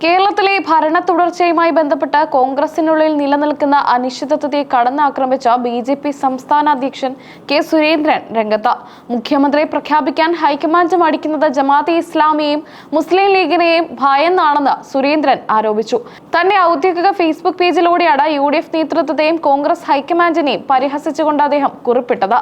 കേരളത്തിലെ ഭരണ തുടർച്ചയുമായി ബന്ധപ്പെട്ട് കോൺഗ്രസിനുള്ളിൽ നിലനിൽക്കുന്ന അനിശ്ചിതത്വത്തെ കടന്നാക്രമിച്ച ബി.ജെ.പി. സംസ്ഥാന അധ്യക്ഷൻ കെ സുരേന്ദ്രൻ രംഗത്ത്. മുഖ്യമന്ത്രിയെ പ്രഖ്യാപിക്കാൻ ഹൈക്കമാൻഡ് മടിക്കുന്നത് ജമാഅത്തെ ഇസ്ലാമിയെയും മുസ്ലിം ലീഗിനെയും ഭയന്നാണെന്ന് സുരേന്ദ്രൻ ആരോപിച്ചു. തന്റെ ഔദ്യോഗിക ഫേസ്ബുക്ക് പേജിലൂടെയാണ് യു.ഡി.എഫ് നേതൃത്വത്തെയും കോൺഗ്രസ് ഹൈക്കമാൻഡിനെയും പരിഹസിച്ചുകൊണ്ട് അദ്ദേഹം കുറിപ്പിട്ടത്.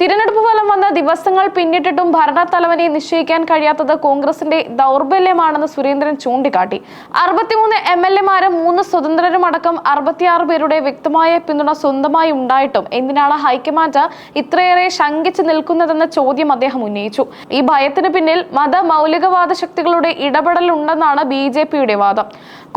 തിരഞ്ഞെടുപ്പ് ഫലം വന്ന ദിവസങ്ങൾ പിന്നിട്ടിട്ടും ഭരണത്തലവനെ നിശ്ചയിക്കാൻ കഴിയാത്തത് കോൺഗ്രസിന്റെ ദൗർബല്യമാണെന്ന് സുരേന്ദ്രൻ ചൂണ്ടിക്കാട്ടി. 63 എം.എൽ.എമാരും 3 സ്വതന്ത്രരും അടക്കം 66 പേരുടെ വ്യക്തമായ പിന്തുണ സ്വന്തമായി ഉണ്ടായിട്ടും എന്തിനാണ് ഹൈക്കമാൻഡ് ഇത്രയേറെ ശങ്കിച്ചു നിൽക്കുന്നതെന്ന ചോദ്യം അദ്ദേഹം ഉന്നയിച്ചു. ഈ ഭയത്തിന് പിന്നിൽ മതമൗലികവാദ ശക്തികളുടെ ഇടപെടലുണ്ടെന്നാണ് ബി.ജെ.പിയുടെ വാദം.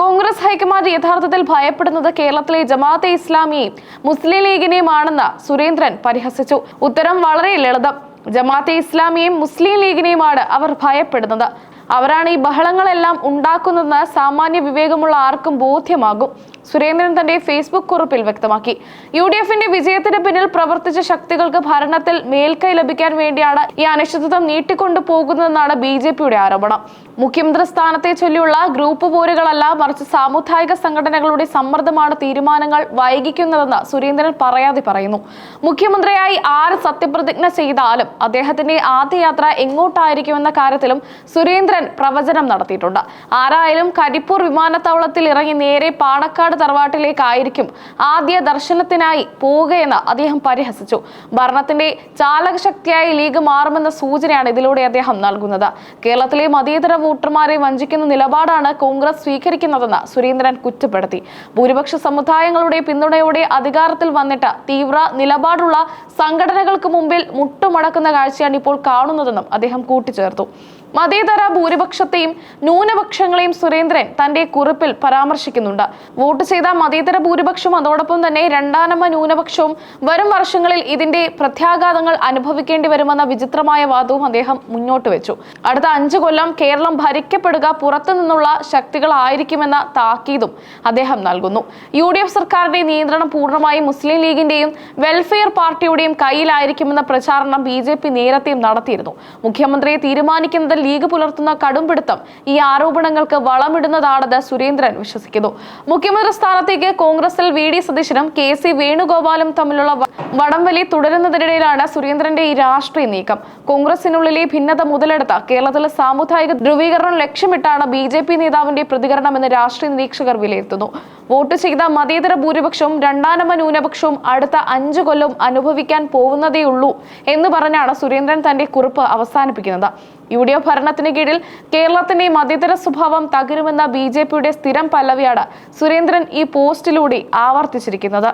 കോൺഗ്രസ് ഹൈക്കമാൻഡ് യഥാർത്ഥത്തിൽ ഭയപ്പെടുന്നത് കേരളത്തിലെ ജമാഅത്തെ ഇസ്ലാമിയെയും മുസ്ലിം ലീഗിനെയുമാണെന്ന് സുരേന്ദ്രൻ പരിഹസിച്ചു. ഉത്തരം വളരെ ലളിതം. ജമാഅത്തെ ഇസ്ലാമിയെയും മുസ്ലിം ലീഗിനെയുമാണ് അവർ ഭയപ്പെടുന്നത്. അവരാണ് ഈ ബഹളങ്ങളെല്ലാം ഉണ്ടാക്കുന്നതെന്ന് സാമാന്യ വിവേകമുള്ള ആർക്കും ബോധ്യമാകും. സുരേന്ദ്രൻ തന്റെ ഫേസ്ബുക്ക് കുറിപ്പിൽ വ്യക്തമാക്കി. യു.ഡി.എഫിന്റെ വിജയത്തിന് പിന്നിൽ പ്രവർത്തിച്ച ശക്തികൾക്ക് ഭരണത്തിൽ മേൽക്കൈ ലഭിക്കാൻ വേണ്ടിയാണ് ഈ അനിശ്ചിതത്വം നീട്ടിക്കൊണ്ടു പോകുന്നതെന്നാണ് ബി.ജെ.പിയുടെ ആരോപണം. മുഖ്യമന്ത്രി സ്ഥാനത്തെ ചൊല്ലിയുള്ള ഗ്രൂപ്പ് പോരുകളല്ല, മറിച്ച് സാമുദായിക സംഘടനകളുടെ സമ്മർദ്ദമാണ് തീരുമാനങ്ങൾ വൈകിക്കുന്നതെന്ന് സുരേന്ദ്രൻ പറയാതെ പറയുന്നു. മുഖ്യമന്ത്രിയായി ആര് സത്യപ്രതിജ്ഞ ചെയ്താലും അദ്ദേഹത്തിന്റെ ആദ്യ യാത്ര എങ്ങോട്ടായിരിക്കുമെന്ന കാര്യത്തിലും സുരേന്ദ്രൻ പ്രവചനം നടത്തിയിട്ടുണ്ട്. ആരായാലും കരിപ്പൂർ വിമാനത്താവളത്തിൽ ഇറങ്ങി നേരെ പാണക്കാട് തറവാട്ടിലേക്കായിരിക്കും ആദ്യ ദർശനത്തിനായി പോവുകയെന്ന് അദ്ദേഹം പരിഹസിച്ചു. ഭരണത്തിന്റെ ചാലകശക്തിയായി ലീഗ് മാറുമെന്ന സൂചനയാണ് ഇതിലൂടെ അദ്ദേഹം നൽകുന്നത്. കേരളത്തിലെ മതേതര വോട്ടർമാരെ വഞ്ചിക്കുന്ന നിലപാടാണ് കോൺഗ്രസ് സ്വീകരിക്കുന്നതെന്ന് സുരേന്ദ്രൻ കുറ്റപ്പെടുത്തി. ഭൂരിപക്ഷ സമുദായങ്ങളുടെ പിന്തുണയോടെ അധികാരത്തിൽ വന്നിട്ട് തീവ്ര നിലപാടുള്ള സംഘടനകൾക്ക് മുമ്പിൽ മുട്ടുമടക്കുന്ന കാഴ്ചയാണ് ഇപ്പോൾ കാണുന്നതെന്നും അദ്ദേഹം കൂട്ടിച്ചേർത്തു. മതേതര ഭൂരിപക്ഷത്തെയും ന്യൂനപക്ഷങ്ങളെയും സുരേന്ദ്രൻ തന്റെ കുറിപ്പിൽ പരാമർശിക്കുന്നുണ്ട്. വോട്ട് ചെയ്ത മതേതര ഭൂരിപക്ഷവും അതോടൊപ്പം തന്നെ രണ്ടാനമ്മ ന്യൂനപക്ഷവും വരും വർഷങ്ങളിൽ ഇതിന്റെ പ്രത്യാഘാതങ്ങൾ അനുഭവിക്കേണ്ടി വരുമെന്ന വിചിത്രമായ വാദവും അദ്ദേഹം മുന്നോട്ട് വെച്ചു. അടുത്ത 5 കൊല്ലം കേരളം ഭരിക്കപ്പെടുക പുറത്തു നിന്നുള്ള ശക്തികളായിരിക്കുമെന്ന താക്കീതും അദ്ദേഹം നൽകുന്നു. യു.ഡി.എഫ് സർക്കാരിന്റെ നിയന്ത്രണം പൂർണ്ണമായും മുസ്ലിം ലീഗിന്റെയും വെൽഫെയർ പാർട്ടിയുടെയും കയ്യിലായിരിക്കുമെന്ന പ്രചാരണം ബി.ജെ.പി. നേരത്തെയും നടത്തിയിരുന്നു. മുഖ്യമന്ത്രിയെ തീരുമാനിക്കുന്നതിൽ ലീഗ് പുലർത്തുന്ന കടുംപിടുത്തം ഈ ആരോപണങ്ങൾക്ക് വളമിടുന്നതാണെന്ന് സുരേന്ദ്രൻ വിശ്വസിക്കുന്നു. മുഖ്യമന്ത്രി സ്ഥാനത്തേക്ക് കോൺഗ്രസിൽ വി.ഡി. സതീശനും കെ.സി. വേണുഗോപാലും തമ്മിലുള്ള വടംവലി തുടരുന്നതിനിടയിലാണ് സുരേന്ദ്രന്റെ ഈ രാഷ്ട്രീയ നീക്കം. കോൺഗ്രസിനുള്ളിലെ ഭിന്നത മുതലെടുത്ത കേരളത്തിലെ സാമുദായിക ധ്രുവീകരണം ലക്ഷ്യമിട്ടാണ് ബി.ജെ.പി. നേതാവിന്റെ പ്രതികരണമെന്ന് രാഷ്ട്രീയ നിരീക്ഷകർ വിലയിരുത്തുന്നു. വോട്ട് ചെയ്ത മതേതര ഭൂരിപക്ഷവും രണ്ടാനമ്മ ന്യൂനപക്ഷവും അടുത്ത 5 കൊല്ലം അനുഭവിക്കാൻ പോകുന്നതേയുള്ളൂ എന്ന് പറഞ്ഞാണ് സുരേന്ദ്രൻ തന്റെ കുറിപ്പ് അവസാനിപ്പിക്കുന്നത്. യു.ഡി.എഫ് ഭരണത്തിന് കീഴിൽ കേരളത്തിന്റെ മതേതര സ്വഭാവം തകരുമെന്ന ബി.ജെ.പിയുടെ സ്ഥിരം പല്ലവിയാണ് സുരേന്ദ്രൻ ഈ പോസ്റ്റിലൂടെ ആവർത്തിച്ചിരിക്കുന്നത്.